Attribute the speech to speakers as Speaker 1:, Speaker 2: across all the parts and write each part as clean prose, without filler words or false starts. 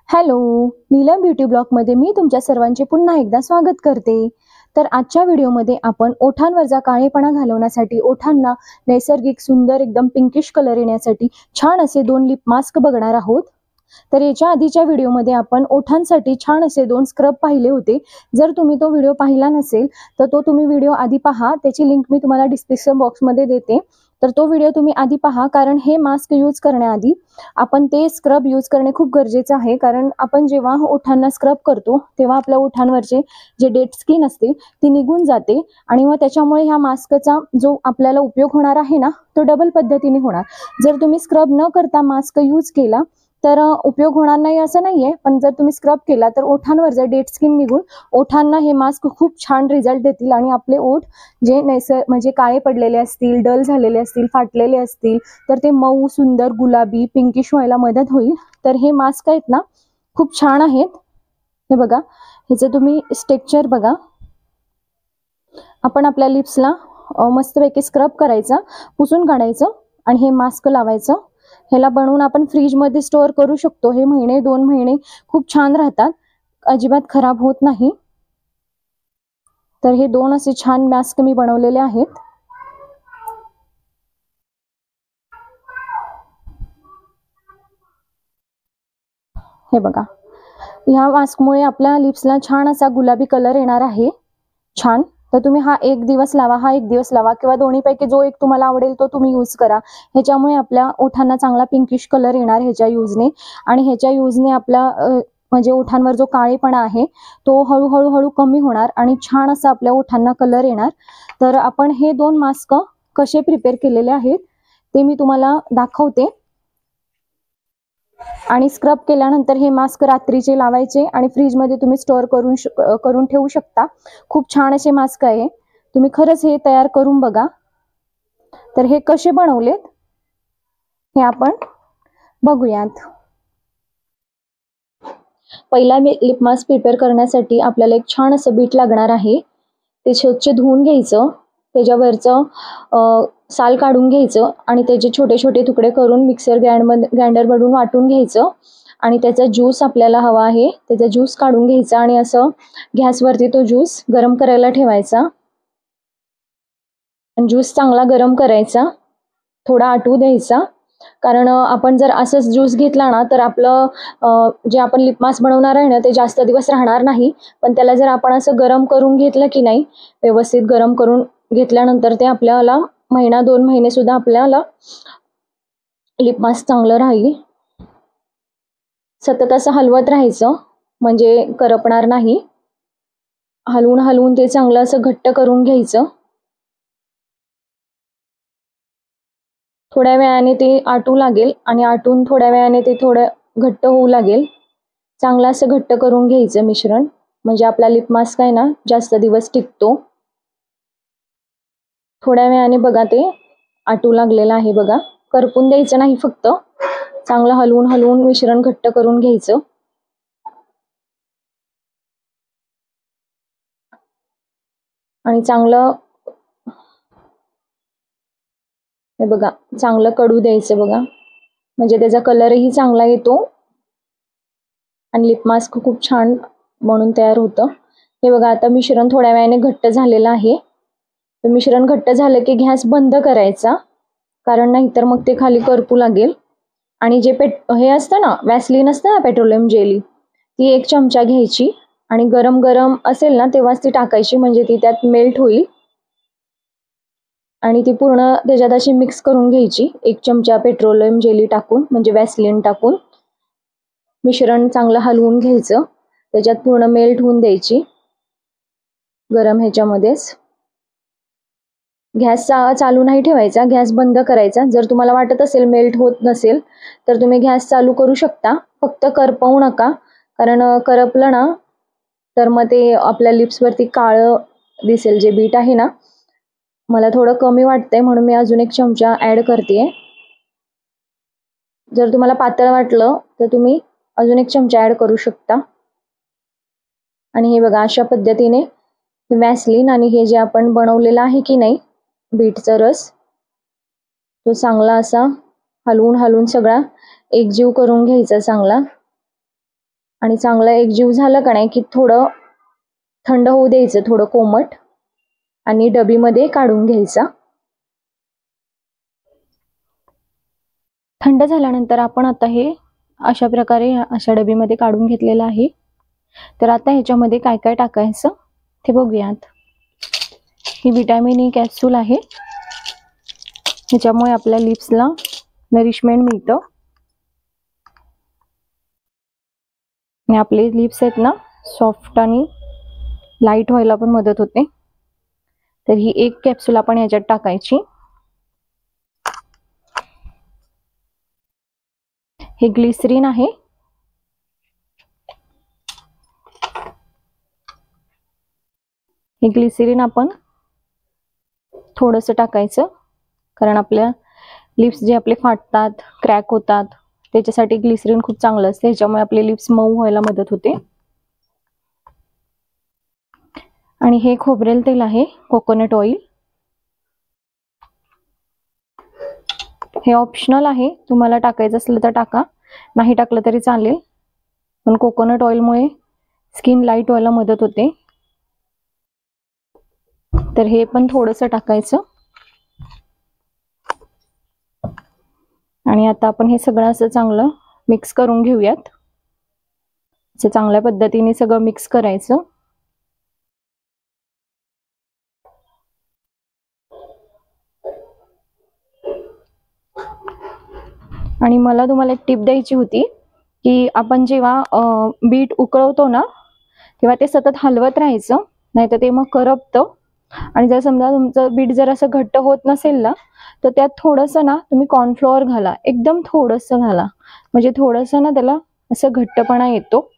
Speaker 1: Hello, Neelam beauty ब्लॉगमध्ये मी तुमच्या सर्वांचे पुन्हा एकदा स्वागत करते. तर आजच्या व्हिडिओमध्ये आपण ओठांवरचा काळेपणा घालवण्यासाठी, ओठांना नैसर्गिक सुंदर एकदम पिंकिश कलर येण्यासाठी छान असे 2 लिप मास्क बघणार आहोत. तर याच्या आधीच्या व्हिडिओमध्ये आपण ओठांसाठी छान असे 2 स्क्रब पाहिले होते. जर तुम्ही तो व्हिडिओ पाहिला नसेल तर तो तुम्ही व्हिडिओ आधी पहा. त्याची लिंक मी तुम्हाला डिस्क्रिप्शन बॉक्समध्ये देते. तर तो व्हिडिओ तुम्ही आधी पहा, कारण हे मास्क यूज करण्याआधी आपण ते स्क्रब यूज करणे खूप गरजेचं आहे. कारण आपण जेव्हा ओठांना स्क्रब करतो तेव्हा आपल्या ओठांवरचे जे डेड स्किन असते ती निघून जाते आणि मग त्याच्यामुळे ह्या मास्कचा जो आपल्याला उपयोग होणार आहे ना, तो डबल पद्धतीने होणार. जर तुम्ही स्क्रब न करता मास्क यूज केला तर उपयोग होणार नाही असं नाहीये, पण जर तुम्ही स्क्रब केला तर ओठांवर जर डेड स्किन निघून ओठांना हे मास्क खूप छान रिझल्ट देतील आणि आपले ओठ जे म्हणजे काळे पडलेले असतील, डल झालेले असतील, फाटलेले असतील तर ते मऊ, सुंदर, गुलाबी, पिंकिश व्हायला मदत होईल. तर हे मास्क आहेत ना, खूप छान आहेत. हे बघा, ह्याचं तुम्ही स्ट्रक्चर बघा. आपण आपल्या लिप्सला मस्तपैकी स्क्रब करायचा, पुसून काढायचं आणि हे मास्क लावायचं. ह्याला बनवून आपण फ्रीजमध्ये स्टोअर करू शकतो. हे महिने 2 महिने खूप छान राहतात, अजिबात खराब होत नाही. तर हे 2 असे छान मास्क मी बनवलेले आहेत. हे बघा, ह्या मास्कमुळे आपल्या लिप्सला छान असा गुलाबी कलर येणार आहे. छान. तर तुम्ही हा एक दिवस लावा, हा एक दिवस लावा, किंवा दोन्हीपैकी जो एक तुम्हाला आवडेल तो तुम्ही यूज करा. ह्याच्यामुळे आपल्या ओठांना चांगला पिंकिश कलर येणार ह्याच्या यूजने. आणि ह्याच्या यूजने आपला म्हणजे ओठांवर जो काळेपणा आहे तो हळूहळू कमी होणार आणि छान असा आपल्या ओठांना कलर येणार. तर आपण हे 2 मास्क कसे प्रिपेअर केलेले आहेत ते मी तुम्हाला दाखवते. आणि स्क्रब केल्यानंतर हे मास्क रात्रीचे लावायचे आणि फ्रीजमध्ये तुम्ही स्टोअर करून ठेवू शकता. खूप छान असे मास्क आहे. तुम्ही खरंच हे तयार करून बघा. तर हे कसे बनवलेत हे आपण बघूयात. पहिला लिप मास्क प्रिपेअर करण्यासाठी आपल्याला एक छान असं बीट लागणार आहे. ते स्वच्छ धुवून घ्यायचं, त्याच्यावरचं साल काढून घ्यायचं आणि त्याचे छोटे छोटे तुकडे करून मिक्सर ग्राइंडरमधून वाटून घ्यायचं. आणि त्याचा ज्यूस आपल्याला हवा आहे, त्याचा ज्यूस काढून घ्यायचा आणि असं गॅसवरती तो ज्यूस गरम करायला ठेवायचा. ज्यूस चांगला गरम करायचा, थोडा आटू द्यायचा. कारण आपण जर असंच ज्यूस घेतला ना तर आपलं जे आपण लिप मास्क बनवणार आहे ना ते जास्त दिवस राहणार नाही. पण त्याला जर आपण असं गरम करून घेतलं की नाही, व्यवस्थित गरम करून घेतल्यानंतर ते आपल्याला महिना 2 महिने सुद्धा आपल्याला लिप मास्क चांगलं राहील. सतत असं हलवत राहायचं म्हणजे करपणार नाही. हलवून हलवून ते चांगलं असं घट्ट करून घ्यायचं. थोड्या वेळाने ते आटू लागेल आणि आटून थोड्या वेळाने ते थोडं घट्ट होऊ लागेल. चांगलं असं घट्ट करून घ्यायचं मिश्रण, म्हणजे आपला लिप मास्क आहे ना जास्त दिवस टिकतो. थोड्या वेळाने बघा ते आटू लागलेलं आहे बघा. करपून द्यायचं नाही, फक्त चांगलं हलवून हलवून मिश्रण घट्ट करून घ्यायचं. आणि चांगलं हे बघा चांगलं कडू द्यायचं बघा, म्हणजे त्याचा कलरही चांगला येतो आणि लिप मास्क खूप छान बनून तयार होतं. हे बघा, आता मिश्रण थोड्या वेळाने घट्ट झालेलं आहे. तर मिश्रण घट्ट झालं की गॅस बंद करायचा, कारण नाहीतर मग ते खाली करपू लागेल. आणि जे हे असतं ना, वॅसलीन असतं ना, पेट्रोलियम जेली, ती 1 चमचा घ्यायची आणि गरम गरम असेल ना तेव्हाच ती टाकायची, म्हणजे ती त्यात मेल्ट होईल. आणि ती पूर्ण त्याच्यात अशी मिक्स करून घ्यायची 1 चमचा पेट्रोलियम जेली टाकून, म्हणजे वॅसलीन टाकून. मिश्रण चांगलं हलवून घ्यायचं, त्याच्यात पूर्ण मेल्ट होऊन द्यायची गरम ह्याच्यामध्येच. गॅस चालू नाही ठेवायचा, गॅस बंद करायचा. जर तुम्हाला वाटत असेल मेल्ट होत नसेल तर तुम्ही गॅस चालू करू शकता, फक्त करपवू नका. कारण करपलं ना तर मग ते आपल्या लिप्सवरती काळं दिसेल. जे बीट आहे ना, मला थोडं कमी वाटतंय म्हणून मी अजून 1 चमचा ॲड करते. जर तुम्हाला पातळ वाटलं तर तुम्ही अजून 1 चमचा ॲड करू शकता. आणि हे बघा, अशा पद्धतीने वॅसलीन आणि हे जे आपण बनवलेलं आहे की नाही बीटचा रस, तो चांगला असा हलवून हलवून सगळा एकजीव करून घ्यायचा चांगला. आणि चांगलं एकजीव झालं का नाही की थोडं थंड होऊ द्यायचं, थोडं कोमट, आणि डबीमध्ये काढून घ्यायचा. थंड झाल्यानंतर आपण आता हे अशा प्रकारे अशा डबीमध्ये काढून घेतलेलं आहे. तर आता ह्याच्यामध्ये काय काय टाकायचं ते बघूयात. ही विटॅमिन ई कॅप्सूल आहे, ह्याच्यामुळे आपल्या लिप्सला नरिशमेंट मिळतं आणि आपले लिप्स आहेत ना सॉफ्ट आणि लाईट व्हायला पण मदत होते. तर ही एक कॅप्सूल आपण याच्यात टाकायची. हे ग्लिसरीन आहे, हे ग्लिसरीन आपण थोडंसं टाकायचं, कारण आपल्या लिप्स जे आपले फाटतात, क्रॅक होतात, त्याच्यासाठी ग्लिसरीन खूप चांगलं असते. ह्याच्यामुळे आपले लिप्स मऊ व्हायला मदत होते. आणि हे खोबरेल तेल आहे, कोकोनट ऑइल. हे ऑप्शनल आहे, तुम्हाला टाकायचं असलं तर टाका, नाही टाकलं तरी चालेल, पण कोकोनट ऑइलमुळे स्किन लाईट व्हायला मदत होते. तर हे पण थोडंसं टाकायचं. आणि आता आपण हे सगळं असं चांगलं मिक्स करून घेऊयात. असं चांगल्या पद्धतीने सगळं मिक्स करायचं. आणि मला तुम्हाला एक टिप द्यायची होती की आपण जेव्हा बीट उकळवतो ना तेव्हा ते सतत हलवत राहायचं, नाहीतर ते मग करपतं. आणि जर समजा तुमचं बीट जर असं घट्ट होत नसेल ना तर त्यात थोडंसं ना तुम्ही कॉर्नफ्लॉवर घाला, एकदम थोडंसं घाला, म्हणजे थोडंसं ना त्याला असं घट्टपणा येतो.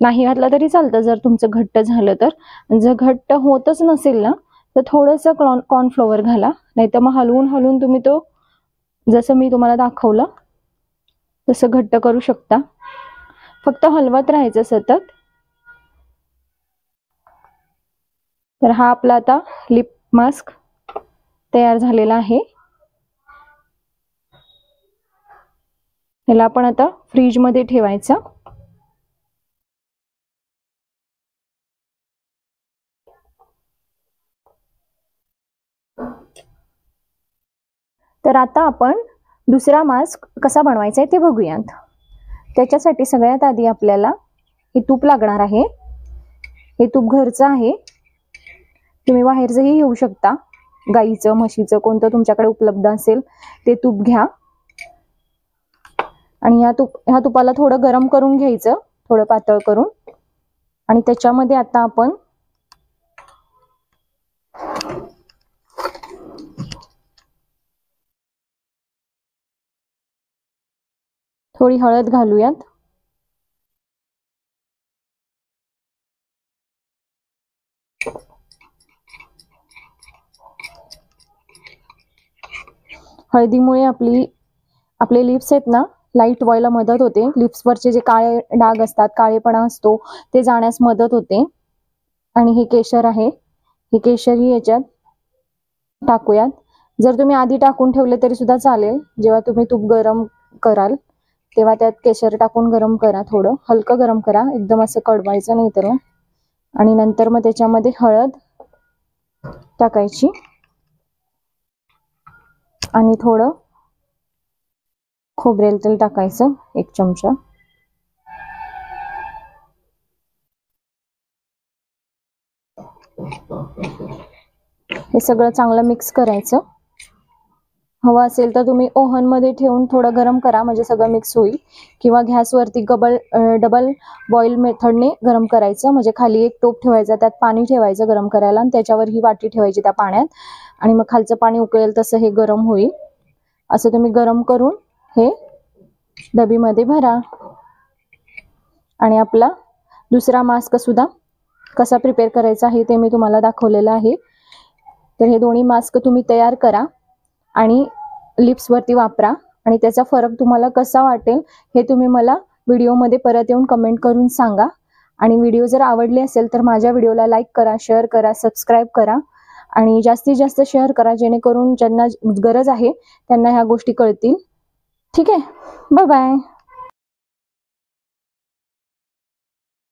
Speaker 1: नाही घातलं तरी चालतं जर तुमचं घट्ट झालं तर. जर घट्ट होतच नसेल ना तर थोडंसं कॉर्नफ्लॉवर घाला, नाहीतर मग हलवून हलवून तुम्ही तो जसं मी तुम्हाला दाखवलं तसं घट्ट करू शकता. फक्त हलवत राहायचं सतत. तर हा आपला आता लिप मास्क तयार झालेला आहे. त्याला आपण आता फ्रीज मध्ये ठेवायचा. तर आता आपण दुसरा मास्क कसा बनवायचा आहे ते बघूयात. त्याच्यासाठी सगळ्यात आधी आपल्याला हे तूप लागणार आहे. हे तूप घरचं आहे, तुम्ही बाहेरचंही घेऊ शकता, गाईचं, म्हशीचं, कोणतं तुमच्याकडे उपलब्ध असेल ते तूप घ्या. आणि ह्या तुपाला थोडं गरम करून घ्यायचं, थोडं पातळ करून. आणि त्याच्यामध्ये आता आपण थोडी हळद घालूयात. हळदीमुळे आपले लिप्स आहेत ना लाईट व्हायला मदत होते. लिप्सवरचे जे काळे डाग असतात, काळेपणा असतो, ते जाण्यास मदत होते. आणि हे केशर आहे, हे केशरही याच्यात टाकूयात. जर तुम्ही आधी टाकून ठेवले तरी सुद्धा चालेल. जेव्हा तुम्ही तूप गरम कराल तेव्हा त्यात केशर टाकून गरम करा, थोडं हलकं गरम करा, एकदम असं कडवायचं नाही तर. आणि नंतर मग त्याच्यामध्ये हळद टाकायची आणि थोडं खोबरेल तेल टाकायचं, 1 चमचा. हे सगळं चांगलं मिक्स करायचं. हवं असेल तर तुम्ही ओव्हन मध्ये ठेवून थोडं गरम करा, म्हणजे सगळं मिक्स होईल. किंवा गॅसवरती डबल बॉईल मेथडने गरम करायचं, म्हणजे खाली एक टोप ठेवायचा, त्यात पाणी ठेवायचं गरम करायला, आणि त्याच्यावर ही वाटी ठेवायची त्या पाण्यात, आणि मग खालचं पाणी उकळेल तसं हे गरम होईल. असं तुम्ही गरम करून हे डबीमध्ये भरा. आणि आपला दुसरा मास्क सुद्धा कसा प्रिपेअर करायचा आहे ते मी तुम्हाला दाखवलेलं आहे. तर हे दोन्ही मास्क तुम्ही तयार करा आणि लिप्सवरती वापरा, आणि त्याचा फरक तुम्हाला कसा वाटेल हे तुम्ही मला व्हिडिओमध्ये परत येऊन कमेंट करून सांगा. आणि व्हिडिओ जर आवडले असेल तर माझ्या व्हिडिओला लाईक करा, शेअर करा, सबस्क्राईब करा, आणि जास्तीत जास्त शेअर करा, जेणेकरून ज्यांना गरज आहे त्यांना ह्या गोष्टी कळतील. ठीक आहे, बाय बाय.